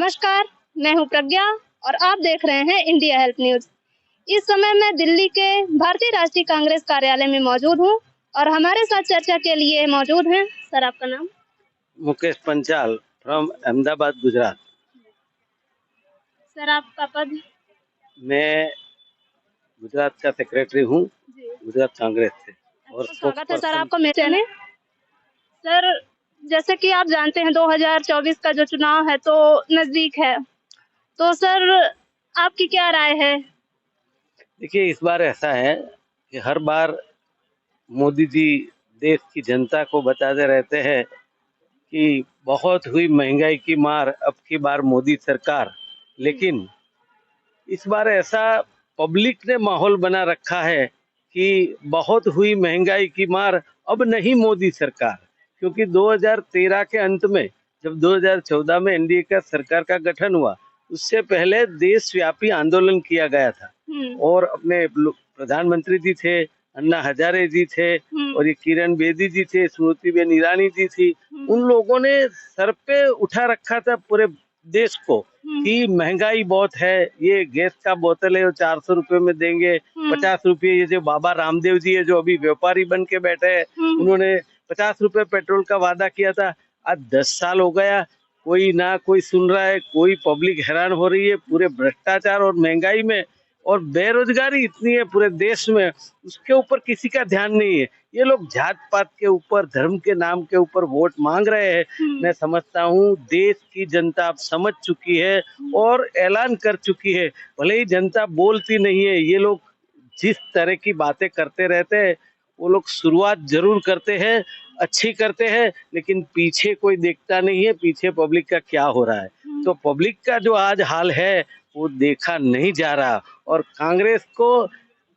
नमस्कार, मैं हूं प्रज्ञा और आप देख रहे हैं इंडिया हेल्प न्यूज। इस समय मैं दिल्ली के भारतीय राष्ट्रीय कांग्रेस कार्यालय में मौजूद हूं और हमारे साथ चर्चा के लिए मौजूद हैं। सर, आपका नाम? मुकेश पंचाल फ्रॉम अहमदाबाद, गुजरात। सर, आपका पद? मैं गुजरात का सेक्रेटरी हूँ, गुजरात कांग्रेस से। और स्वागत है सर आपका मेरे में। सर, जैसे कि आप जानते हैं 2024 का जो चुनाव है तो नजदीक है, तो सर आपकी क्या राय है? देखिए, इस बार ऐसा है कि हर बार मोदी जी देश की जनता को बताते रहते हैं कि बहुत हुई महंगाई की मार, अब की बार मोदी सरकार। लेकिन इस बार ऐसा पब्लिक ने माहौल बना रखा है कि बहुत हुई महंगाई की मार, अब नहीं मोदी सरकार। क्योंकि 2013 के अंत में जब 2014 में एनडीए का सरकार का गठन हुआ, उससे पहले देशव्यापी आंदोलन किया गया था और अपने प्रधानमंत्री जी थे, अन्ना हजारे जी थे और ये किरण बेदी जी थे, स्मृति ईरानी जी थी। उन लोगों ने सर पे उठा रखा था पूरे देश को कि महंगाई बहुत है, ये गैस का बोतल है वो 400 रुपए में देंगे, 50 रुपये। ये जो बाबा रामदेव जी है जो अभी व्यापारी बन के बैठे हैं, उन्होंने 50 रुपए पेट्रोल का वादा किया था। आज 10 साल हो गया, कोई सुन रहा है, कोई पब्लिक हैरान हो रही है पूरे भ्रष्टाचार और महंगाई में। और बेरोजगारी इतनी है पूरे देश में, उसके ऊपर किसी का ध्यान नहीं है। ये लोग जात पात के ऊपर, धर्म के नाम के ऊपर वोट मांग रहे हैं। मैं समझता हूँ देश की जनता अब समझ चुकी है और ऐलान कर चुकी है। भले ही जनता बोलती नहीं है, ये लोग जिस तरह की बातें करते रहते हैं, वो लोग शुरुआत जरूर करते हैं, अच्छी करते हैं, लेकिन पीछे कोई देखता नहीं है, पीछे पब्लिक का क्या हो रहा है। तो पब्लिक का जो आज हाल है वो देखा नहीं जा रहा। और कांग्रेस को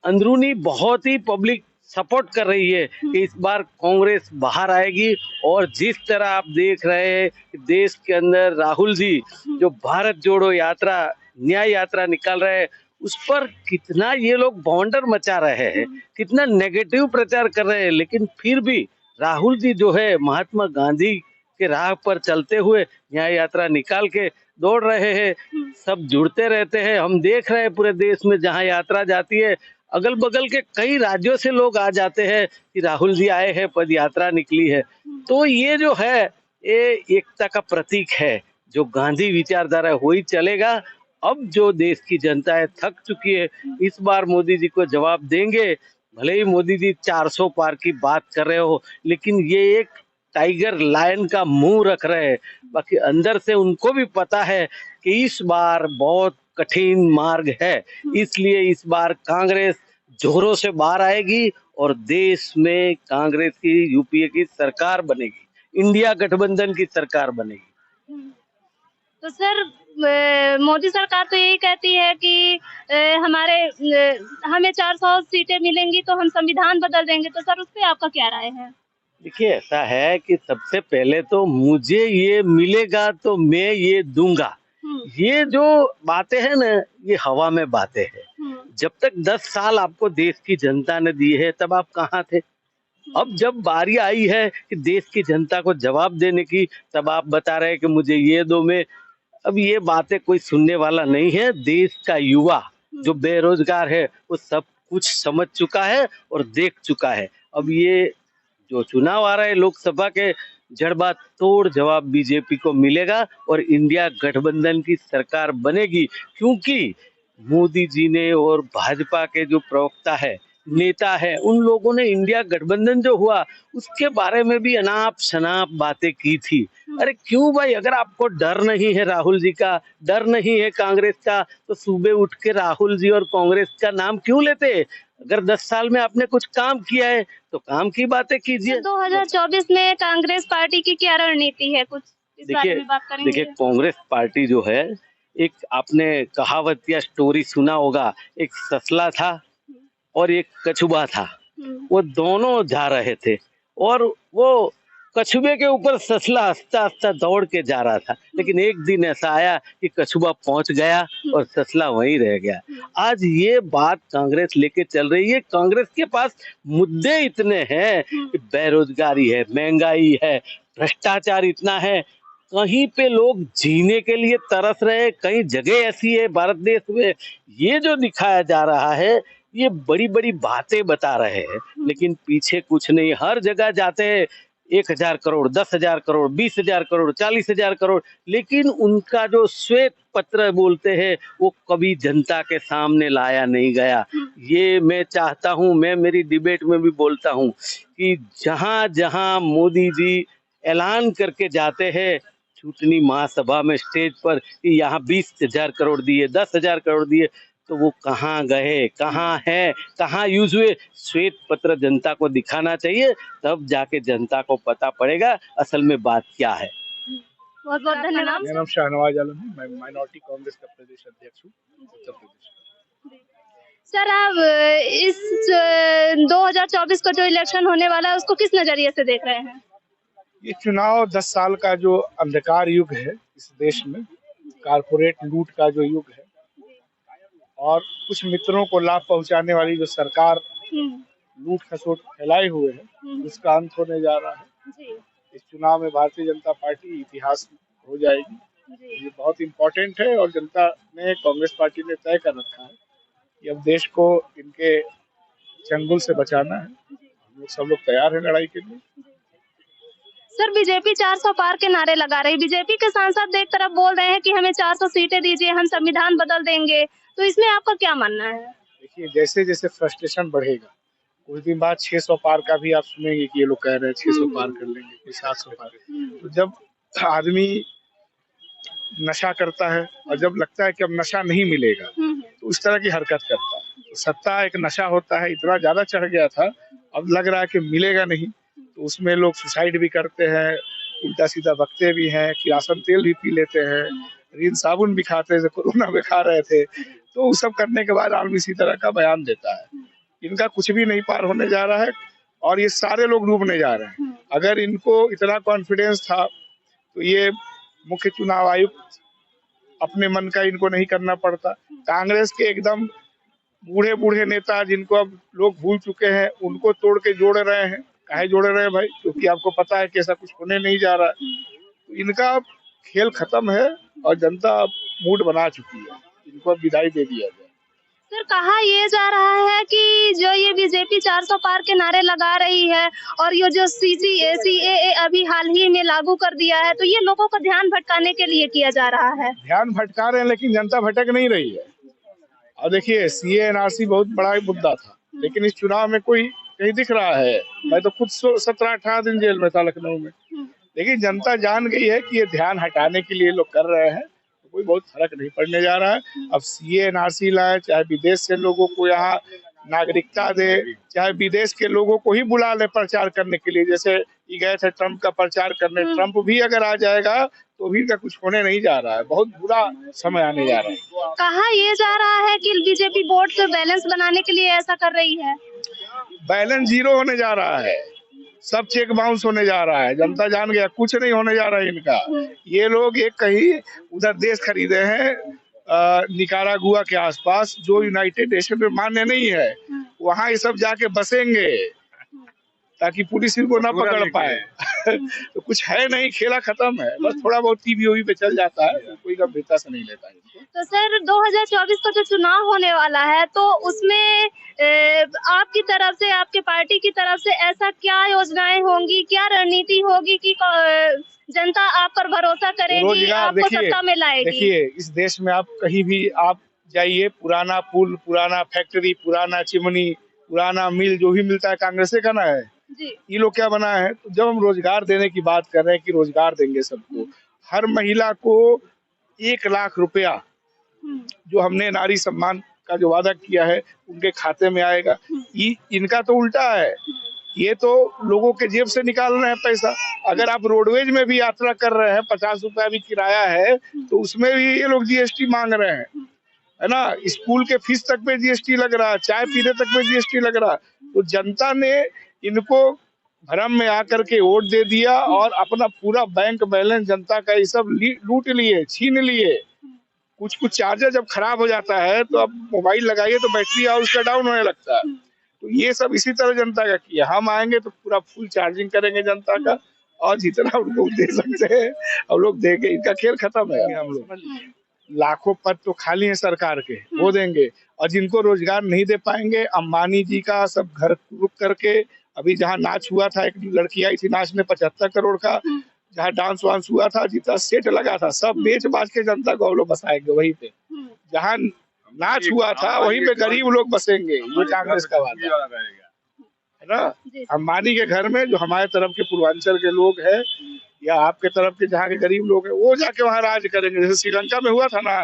अंदरूनी बहुत ही पब्लिक सपोर्ट कर रही है कि इस बार कांग्रेस बाहर आएगी। और जिस तरह आप देख रहे हैं कि देश के अंदर राहुल जी जो भारत जोड़ो यात्रा, न्याय यात्रा निकाल रहे हैं, उस पर कितना ये लोग भौंडर मचा रहे हैं, कितना नेगेटिव प्रचार कर रहे हैं। लेकिन फिर भी राहुल जी जो है महात्मा गांधी के राह पर चलते हुए न्याय यात्रा निकाल के दौड़ रहे हैं। सब जुड़ते रहते हैं, हम देख रहे हैं पूरे देश में जहां यात्रा जाती है, अगल बगल के कई राज्यों से लोग आ जाते हैं कि राहुल जी आए हैं, पद यात्रा निकली है। तो ये जो है ये एकता का प्रतीक है। जो गांधी विचारधारा हो ही चलेगा। अब जो देश की जनता है थक चुकी है, इस बार मोदी जी को जवाब देंगे। भले ही मोदी जी 400 पार की बात कर रहे हो, लेकिन ये एक टाइगर लायन का मुंह रख रहे हैं। बाकी अंदर से उनको भी पता है कि इस बार बहुत कठिन मार्ग है, इसलिए इस बार कांग्रेस जोरों से बाहर आएगी और देश में कांग्रेस की यूपीए की सरकार बनेगी, इंडिया गठबंधन की सरकार बनेगी। तो सर मोदी सरकार तो यही कहती है कि हमें 400 सीटें मिलेंगी तो हम संविधान बदल देंगे, तो सर उस पे आपका क्या राय है? देखिए, ऐसा है कि सबसे पहले तो मुझे ये मिलेगा तो मैं ये दूंगा, ये जो बातें हैं ना, ये हवा में बातें हैं। जब तक 10 साल आपको देश की जनता ने दी है तब आप कहाँ थे? अब जब बारी आई है कि देश की जनता को जवाब देने की, तब आप बता रहे हैं कि मुझे ये दो। में अब ये बातें कोई सुनने वाला नहीं है। देश का युवा जो बेरोजगार है वो सब कुछ समझ चुका है और देख चुका है। अब ये जो चुनाव आ रहा है लोकसभा के, जड़बा तोड़ जवाब बीजेपी को मिलेगा और इंडिया गठबंधन की सरकार बनेगी। क्योंकि मोदी जी ने और भाजपा के जो प्रवक्ता है, नेता है, उन लोगों ने इंडिया गठबंधन जो हुआ उसके बारे में भी अनाप शनाप बातें की थी। अरे क्यों भाई, अगर आपको डर नहीं है राहुल जी का, डर नहीं है कांग्रेस का, तो सुबह उठ के राहुल जी और कांग्रेस का नाम क्यों लेते? अगर 10 साल में आपने कुछ काम किया है तो काम की बातें कीजिए। 2024 में कांग्रेस पार्टी की क्या रणनीति है, कुछ इस बारे में बात करेंगे? देखिए, कांग्रेस पार्टी जो है, एक आपने कहावत या स्टोरी सुना होगा, एक ससला था और एक कछुआ था। वो दोनों जा रहे थे और वो कछुए के ऊपर ससला हंसता हंसता दौड़ के जा रहा था। लेकिन एक दिन ऐसा आया कि कछुआ पहुंच गया और ससला वहीं रह गया। आज ये बात कांग्रेस लेके चल रही है। कांग्रेस के पास मुद्दे इतने हैं कि बेरोजगारी है, महंगाई है, भ्रष्टाचार इतना है, कहीं पे लोग जीने के लिए तरस रहे, कहीं जगह ऐसी है भारत देश में, ये जो दिखाया जा रहा है, ये बड़ी-बड़ी बातें बता रहे हैं, लेकिन पीछे कुछ नहीं। हर जगह जाते हैं 1,000 करोड़, 10,000 करोड़, 20,000 करोड़, 40,000 करोड़, लेकिन उनका जो श्वेत पत्र बोलते हैं, वो कभी जनता के सामने लाया नहीं गया। ये मैं चाहता हूँ, मैं मेरी डिबेट में भी बोलता हूँ कि जहाँ-जहाँ मोदी जी ऐलान करके जाते हैं चुटनी महासभा में स्टेज पर कि यहाँ 20,000 करोड़ दिए, 10,000 करोड़ दिए, तो वो कहाँ गए, कहाँ हैं, कहाँ यूज हुए? श्वेत पत्र जनता को दिखाना चाहिए, तब जाके जनता को पता पड़ेगा असल में बात क्या है। बहुत बहुत धन्यवाद। मेरा नाम शाहनवाज आलम है, मैं माइनॉरिटी कांग्रेस का प्रदेश अध्यक्ष हूँ उत्तर प्रदेश। सर आप इस 2024 का जो इलेक्शन होने वाला है उसको किस नजरिए से देख रहे हैं? ये चुनाव 10 साल का जो अंधकार युग है इस देश में, कारपोरेट लूट का जो युग है और कुछ मित्रों को लाभ पहुंचाने वाली जो सरकार लूट खसोट फैलाए हुए है, उसका अंत होने जा रहा है। इस चुनाव में भारतीय जनता पार्टी इतिहास हो जाएगी। ये बहुत इम्पोर्टेंट है और जनता ने, कांग्रेस पार्टी ने तय कर रखा है कि अब देश को इनके चंगुल से बचाना है। हम लोग सब लोग तैयार हैं लड़ाई के लिए। सर बीजेपी 400 पार के नारे लगा रही, बीजेपी के सांसद एक तरफ बोल रहे हैं कि हमें 400 सीटें दीजिए, हम संविधान बदल देंगे, तो इसमें आपका क्या मानना है? देखिए, जैसे जैसे फ्रस्ट्रेशन बढ़ेगा, कुछ दिन बाद 600 पार का भी आप सुनेंगे कि ये लोग कह रहे हैं 600 पार कर लेंगे, कि 700 पार। तो जब आदमी नशा करता है और जब लगता है कि अब नशा नहीं मिलेगा, तो उस तरह की हरकत करता है। तो सत्ता एक नशा होता है, इतना ज्यादा चढ़ गया था, अब लग रहा है कि मिलेगा नहीं, तो उसमें लोग सुसाइड भी करते हैं, उल्टा सीधा बकते भी हैं, किरासन तेल भी पी लेते हैं, रिन साबुन भी खाते थे, कोरोना में खा रहे थे। तो वो सब करने के बाद आदमी इसी तरह का बयान देता है। इनका कुछ भी नहीं पार होने जा रहा है और ये सारे लोग डूबने जा रहे हैं। अगर इनको इतना कॉन्फिडेंस था तो ये मुख्य चुनाव आयुक्त अपने मन का इनको नहीं करना पड़ता। कांग्रेस के एकदम बूढ़े बूढ़े नेता जिनको अब लोग भूल चुके हैं, उनको तोड़ के जोड़ रहे हैं। काहे जोड़ रहे हैं भाई? क्योंकि आपको पता है कि ऐसा कुछ होने नहीं जा रहा है। तो इनका खेल खत्म है और जनता मूड बना चुकी है, इनको अब विदाई दे दिया जाए। सर कहा ये जा रहा है कि जो ये बीजेपी 400 पार के नारे लगा रही है और ये जो CAA अभी हाल ही में लागू कर दिया है, तो ये लोगों का ध्यान भटकाने के लिए किया जा रहा है। ध्यान भटका रहे हैं, लेकिन जनता भटक नहीं रही है। और देखिए, CAA NRC बहुत बड़ा मुद्दा था, लेकिन इस चुनाव में कोई कहीं दिख रहा है? मैं तो खुद 17-18 दिन जेल में था लखनऊ में। लेकिन जनता जान गई है कि ये ध्यान हटाने के लिए लोग कर रहे हैं, तो कोई बहुत फर्क नहीं पड़ने जा रहा है। अब CAA NRC लाए, चाहे विदेश से लोगों को यहाँ नागरिकता दे, चाहे विदेश के लोगों को ही बुला ले प्रचार करने के लिए, जैसे ये गए थे ट्रम्प का प्रचार करने। ट्रम्प भी अगर आ जाएगा तो भी का कुछ होने नहीं जा रहा है, बहुत बुरा समय आने जा रहा है। कहा ये जा रहा है कि बीजेपी वोट पे बैलेंस बनाने के लिए ऐसा कर रही है। बैलेंस जीरो होने जा रहा है, सब चेक बाउंस होने जा रहा है। जनता जान गया कुछ नहीं होने जा रहा है इनका। ये लोग एक कहीं उधर देश खरीदे हैं निकारागुआ के आसपास, जो यूनाइटेड नेशन में मान्य नहीं है, वहाँ ये सब जाके बसेंगे ताकि पुलिस इनको ना पकड़ पाए। तो कुछ है नहीं, खेला खत्म है। बस थोड़ा बहुत टीवी पे चल जाता है, तो कोई गंभीरता से नहीं लेता है। तो सर 2024 का जो चुनाव होने वाला है, तो उसमें आपकी तरफ से, आपके पार्टी की तरफ से ऐसा क्या योजनाएं होंगी, क्या रणनीति होगी कि जनता आप पर भरोसा करेगी, आपको सत्ता में लाएगी? देखिए, इस देश में आप कहीं भी आप जाइए, पुराना पुल, पुराना फैक्ट्री, पुराना चिमनी, पुराना मिल, जो भी मिलता है कांग्रेस का ना है। ये लोग क्या बनाए हैं? तो जब हम रोजगार देने की बात कर रहे हैं कि रोजगार देंगे सबको, हर महिला को 1 लाख रुपया जो हमने नारी सम्मान का जो वादा किया है उनके खाते में आएगा। इनका तो उल्टा है, ये तो लोगों के जेब से निकाल रहे हैं पैसा। अगर आप रोडवेज में भी यात्रा कर रहे हैं, 50 रुपया भी किराया है, तो उसमें भी ये लोग GST मांग रहे हैं, है ना। स्कूल के फीस तक पे GST लग रहा है, चाय पीने तक पे GST लग रहा है। तो जनता ने इनको भरम में आकर के वोट दे दिया और अपना पूरा बैंक बैलेंस जनता का ये सब लूट लिए, छीन लिए। कुछ चार्जर जब खराब हो जाता है तो अब मोबाइल लगाइए तो बैटरी और उसका डाउन होने लगता है। तो ये सब इसी तरह जनता का किया। हम आएंगे तो पूरा फुल चार्जिंग करेंगे जनता का और जितना हम लोग दे सकते हैं हम लोग देंगे। इनका खेल खत्म है। हम लोग लाखों पद तो खाली हैं सरकार के, वो देंगे। और जिनको रोजगार नहीं दे पाएंगे, अंबानी जी का सब घर रुक करके, अभी जहाँ नाच हुआ था, एक लड़की आई थी नाचने 75 करोड़ का, जहाँ डांस वांस हुआ था, जितना सेट लगा था, सब बेच बाच के जनता को हम लोग बसाएंगे वहीं पे। जहाँ नाच हुआ था वहीं पे गरीब लोग बसेंगे। ये कांग्रेस का वादा है ना। अंबानी के घर में जो हमारे तरफ के पूर्वांचल के लोग हैं या आपके तरफ के जहाँ के गरीब लोग हैं, वो जाके वहाँ राज करेंगे। जैसे श्रीलंका में हुआ था ना,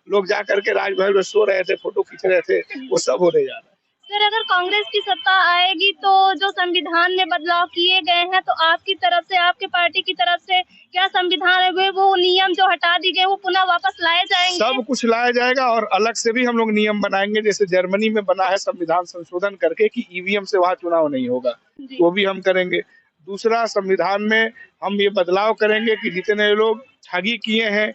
लोग जा करके राजमहल में सो रहे थे, फोटो खींच रहे थे, वो सब होने जा रहा है। सर, अगर कांग्रेस की सत्ता आएगी तो जो संविधान में बदलाव किए गए हैं, तो आपकी तरफ से, आपके पार्टी की तरफ से क्या संविधान में वो नियम जो हटा दी गए वो पुनः वापस लाए जाएंगे? सब कुछ लाया जाएगा और अलग से भी हम लोग नियम बनाएंगे। जैसे जर्मनी में बना है संविधान संशोधन करके कि ईवीएम से वहाँ चुनाव नहीं होगा, वो भी हम करेंगे। दूसरा, संविधान में हम ये बदलाव करेंगे कि जितने लोग ठगी किए हैं,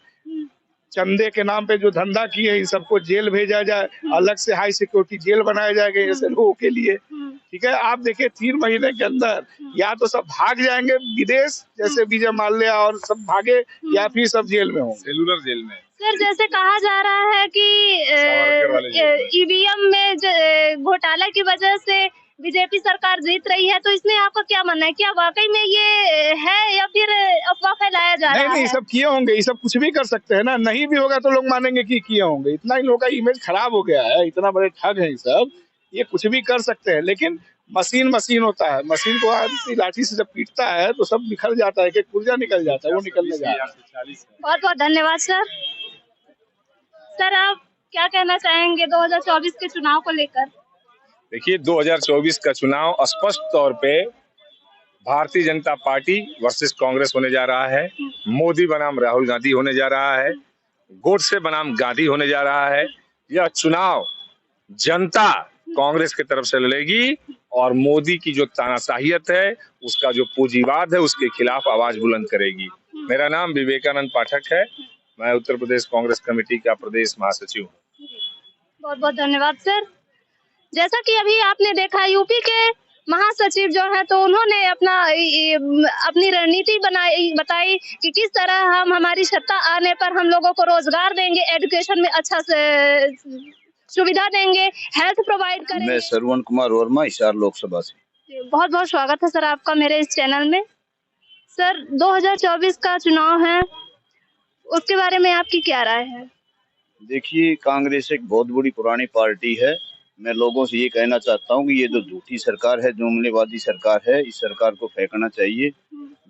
चंदे के नाम पे जो धंधा किए हैं, इन सबको जेल भेजा जाए। अलग से हाई सिक्योरिटी जेल बनाए जाएंगे ऐसे लोगों के लिए। ठीक है, आप देखिए 3 महीने के अंदर या तो सब भाग जाएंगे विदेश, जैसे विजय माल्या और सब भागे, या फिर सब जेल में होंगे, सेलुलर जेल में। सर, जैसे कहा जा रहा है कि ईवीएम में घोटाला की वजह से बीजेपी सरकार जीत रही है, तो इसमें आपका क्या मानना है? क्या वाकई में ये है या फिर अफवाह फैलाया जा रहा है? नहीं, सब किए होंगे। ये सब कुछ भी कर सकते हैं ना, नहीं भी होगा तो लोग मानेंगे कि किए होंगे। इतना ही लोगों का इमेज खराब हो गया है, इतना बड़े ठग हैं ये सब, ये कुछ भी कर सकते हैं। लेकिन मशीन होता है, मशीन को आदमी लाठी से जब पीटता है तो सब निकल जाता है, एक पुर्जा निकल जाता है, वो निकलने जा रहा है। बहुत बहुत धन्यवाद सर। सर, आप क्या कहना चाहेंगे 2024 के चुनाव को लेकर? देखिए, 2024 का चुनाव स्पष्ट तौर पे भारतीय जनता पार्टी वर्सेस कांग्रेस होने जा रहा है। मोदी बनाम राहुल गांधी होने जा रहा है, गोडसे बनाम गांधी होने जा रहा है। यह चुनाव जनता कांग्रेस की तरफ से लड़ेगी और मोदी की जो तानाशाहियत है, उसका जो पूंजीवाद है, उसके खिलाफ आवाज बुलंद करेगी। मेरा नाम विवेकानंद पाठक है, मैं उत्तर प्रदेश कांग्रेस कमेटी का प्रदेश महासचिव हूँ। बहुत बहुत धन्यवाद सर। जैसा कि अभी आपने देखा, यूपी के महासचिव जो है तो उन्होंने अपनी रणनीति बताई कि किस तरह हम हमारी सत्ता आने पर हम लोगों को रोजगार देंगे, एजुकेशन में अच्छा से सुविधा देंगे, हेल्थ प्रोवाइड करेंगे। मैं श्रवण कुमार वर्मा, हिसार लोकसभा से। बहुत बहुत स्वागत है सर आपका मेरे इस चैनल में। सर, 2024 का चुनाव है, उसके बारे में आपकी क्या राय है? देखिए, कांग्रेस एक बहुत बड़ी पुरानी पार्टी है। मैं लोगों से ये कहना चाहता हूँ कि ये जो झूठी सरकार है, जुमलेवादी सरकार है, इस सरकार को फेंकना चाहिए।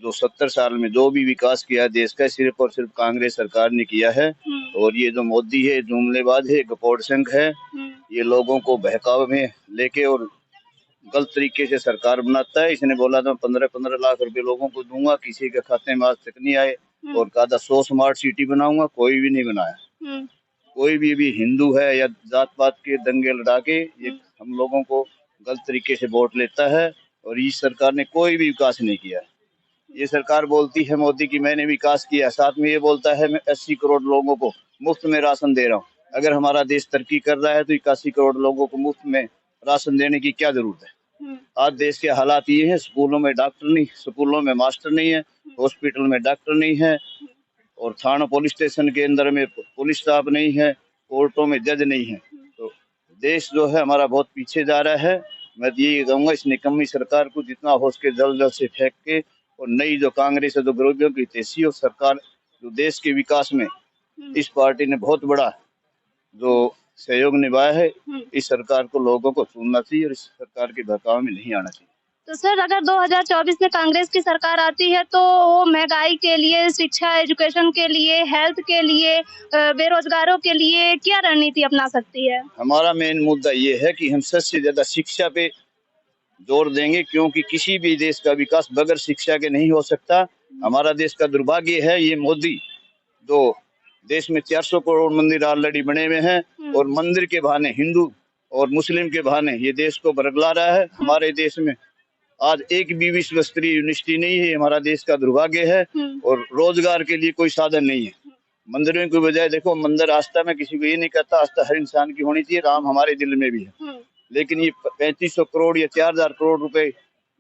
जो 70 साल में जो भी विकास किया देश का, सिर्फ और सिर्फ कांग्रेस सरकार ने किया है। और ये जो मोदी है, जुमलेबाज है, गपोड़संख है, ये लोगों को बहकावे में लेके और गलत तरीके से सरकार बनाता है। इसने बोला था 15-15 लाख रुपए लोगों को दूंगा, किसी के खाते में आज तक नहीं आए। और कहा था 100 स्मार्ट सिटी बनाऊंगा, कोई भी नहीं बनाया। कोई भी हिंदू है या जात पात के दंगे लड़ा के ये हम लोगों को गलत तरीके से वोट लेता है। और इस सरकार ने कोई भी विकास नहीं किया। ये सरकार बोलती है मोदी की मैंने विकास किया, साथ में ये बोलता है मैं 80 करोड़ लोगों को मुफ्त में राशन दे रहा हूँ। अगर हमारा देश तरक्की कर रहा है तो 81 करोड़ लोगों को मुफ्त में राशन देने की क्या जरूरत है? आज देश के हालात ये हैं, स्कूलों में डॉक्टर नहीं, स्कूलों में मास्टर नहीं है, हॉस्पिटल में डॉक्टर नहीं है, और थाना पुलिस स्टेशन के अंदर में पुलिस स्टाफ नहीं है, कोर्टों में जज नहीं है। तो देश जो है हमारा बहुत पीछे जा रहा है। मैं ये कहूँगा इस निकम्मी सरकार को जितना हो सके जल्द से फेंक के, और नई जो कांग्रेस है, जो गरीबों की हितैषी और सरकार जो देश के विकास में इस पार्टी ने बहुत बड़ा जो सहयोग निभाया है, इस सरकार को लोगों को चुनना चाहिए और इस सरकार के बहकावे में नहीं आना चाहिए। तो सर, अगर 2024 में कांग्रेस की सरकार आती है तो वो महंगाई के लिए, शिक्षा, एजुकेशन के लिए, हेल्थ के लिए, बेरोजगारों के लिए क्या रणनीति अपना सकती है? हमारा मेन मुद्दा ये है कि हम सबसे ज्यादा शिक्षा पे जोर देंगे, क्योंकि किसी भी देश का विकास बगैर शिक्षा के नहीं हो सकता। हमारा देश का दुर्भाग्य है ये मोदी, जो देश में 400 करोड़ मंदिर ऑलरेडी बने हुए हैं, और मंदिर के बहाने हिंदू और मुस्लिम के बहाने ये देश को बरगला रहा है। हमारे देश में आज एक भी विश्व स्तरीय यूनिवर्सिटी नहीं है, हमारा देश का दुर्भाग्य है। और रोजगार के लिए कोई साधन नहीं है। मंदिरों की बजाय देखो, मंदिर आस्था में किसी को ये नहीं कहता, आस्था हर इंसान की होनी चाहिए, राम हमारे दिल में भी है। लेकिन ये 3500 करोड़ या 4000 करोड़ रुपए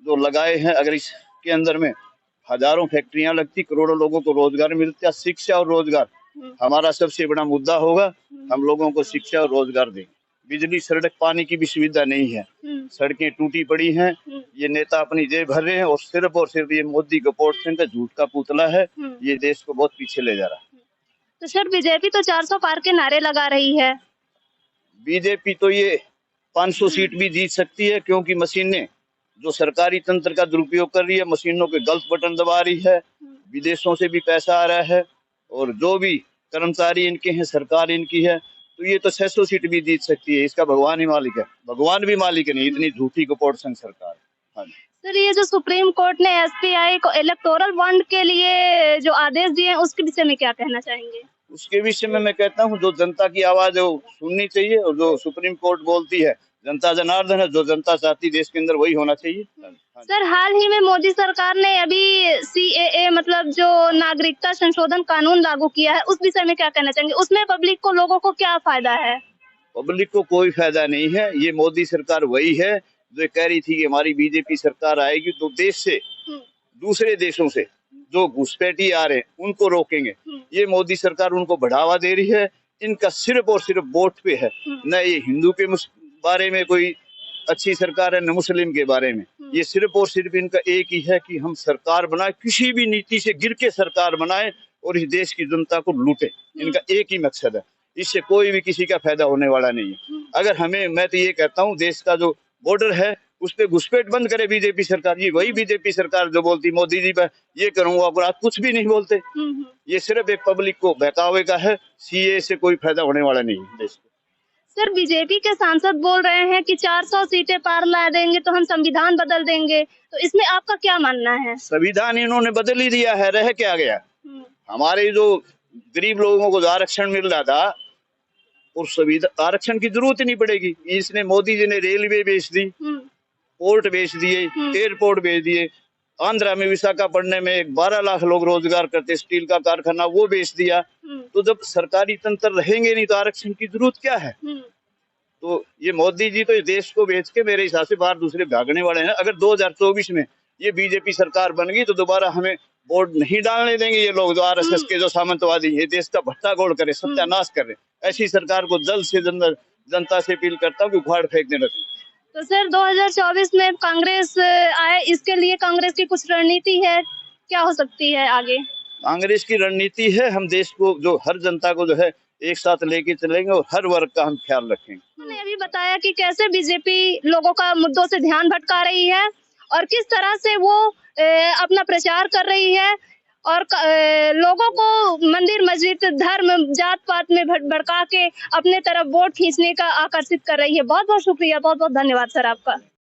जो लगाए हैं, अगर इसके अंदर में हजारों फैक्ट्रियां लगती, करोड़ों लोगों को रोजगार मिलता। शिक्षा और रोजगार हमारा सबसे बड़ा मुद्दा होगा। हम लोगों को शिक्षा और रोजगार देंगे। बिजली, सड़क, पानी की भी सुविधा नहीं है, सड़कें टूटी पड़ी हैं। ये नेता अपनी जेब भर रहे हैं और सिर्फ ये मोदी गपोट सिंह का झूठ का पुतला है। ये देश को बहुत पीछे ले जा रहा है। तो सर बीजेपी तो 400 पार के नारे लगा रही है। बीजेपी तो ये 500 सीट भी जीत सकती है, क्योंकि मशीनें जो सरकारी तंत्र का दुरुपयोग कर रही है, मशीनों के गलत बटन दबा रही है, विदेशों से भी पैसा आ रहा है और जो भी कर्मचारी इनके हैं, सरकार इनकी है, तो ये तो 600 सीट भी जीत सकती है। इसका भगवान ही मालिक है, भगवान भी मालिक नहीं, इतनी झूठी कपोट संघ सरकार। हाँ जी सर, ये जो सुप्रीम कोर्ट ने एसबीआई को इलेक्टोरल बॉन्ड के लिए जो आदेश दिए हैं उसके विषय में क्या कहना चाहेंगे? उसके विषय में मैं कहता हूँ, जो जनता की आवाज है वो सुननी चाहिए और जो सुप्रीम कोर्ट बोलती है, जनता जनार्दन है, जो जनता चाहती देश के अंदर वही होना चाहिए। सर, हाल ही में मोदी सरकार ने अभी सीएए मतलब जो नागरिकता संशोधन कानून लागू किया है, उस विषय में क्या कहना चाहेंगे? उसमें पब्लिक को, लोगों को क्या फायदा है? पब्लिक को कोई फायदा नहीं है। ये मोदी सरकार वही है जो कह रही थी कि हमारी बीजेपी सरकार आएगी तो देश से, दूसरे देशों से जो घुसपैठी आ रहे हैं उनको रोकेंगे। ये मोदी सरकार उनको बढ़ावा दे रही है। इनका सिर्फ और सिर्फ वोट पे है, न ये हिंदू के बारे में कोई अच्छी सरकार है, न मुस्लिम के बारे में। ये सिर्फ और सिर्फ इनका एक ही है कि हम सरकार बनाए, किसी भी नीति से गिर के सरकार बनाए और इस देश की जनता को लूटे। इनका एक ही मकसद है, इससे कोई भी किसी का फायदा होने वाला नहीं है। अगर हमें, मैं तो ये कहता हूँ, देश का जो बॉर्डर है उस पे घुसपैठ बंद करे बीजेपी सरकार। ये वही बीजेपी सरकार जो बोलती मोदी जी मैं ये करूंगा, और आप कुछ भी नहीं बोलते। ये सिर्फ एक पब्लिक को बहकावे का है। सीए से कोई फायदा होने वाला नहीं है देश को। सर, बीजेपी के सांसद बोल रहे हैं कि 400 सीटें पार ला देंगे तो हम संविधान बदल देंगे, तो इसमें आपका क्या मानना है? संविधान इन्होंने बदल ही दिया है, रह क्या गया? हमारे जो गरीब लोगों को जो आरक्षण मिल रहा था, और संविधान आरक्षण की जरूरत ही नहीं पड़ेगी। इसने, मोदी जी ने रेलवे बेच दी, पोर्ट बेच दिए, एयरपोर्ट बेच दिए। आंध्रा में विशाखापट्टनम में 12 लाख लोग रोजगार करते, स्टील का कारखाना, वो बेच दिया। तो जब सरकारी तंत्र रहेंगे नहीं तो आरक्षण की जरूरत क्या है? तो ये मोदी जी तो इस देश को बेच के मेरे हिसाब से बाहर दूसरे भागने वाले हैं। अगर 2024 में ये बीजेपी सरकार बन गई तो दोबारा हमें वोट नहीं डालने देंगे ये लोग, जो आरएसएस के जो सामंतवादी ये देश का भट्टा गोल करे, सत्यानाश करे। ऐसी सरकार को जल्द से जल्द जनता से अपील करता हूँ कि उखाड़ फेंक देना चाहिए। तो सर, 2024 में कांग्रेस आए, इसके लिए कांग्रेस की कुछ रणनीति है, क्या हो सकती है आगे? कांग्रेस की रणनीति है, हम देश को, जो हर जनता को जो है एक साथ लेके चलेंगे और हर वर्ग का हम ख्याल रखेंगे। उन्होंने अभी बताया कि कैसे बीजेपी लोगों का मुद्दों से ध्यान भटका रही है और किस तरह से वो अपना प्रचार कर रही है और लोगों को मंदिर, मस्जिद, धर्म, जात पात में भड़का के अपने तरफ वोट खींचने का आकर्षित कर रही है। बहुत बहुत शुक्रिया, बहुत बहुत धन्यवाद सर आपका।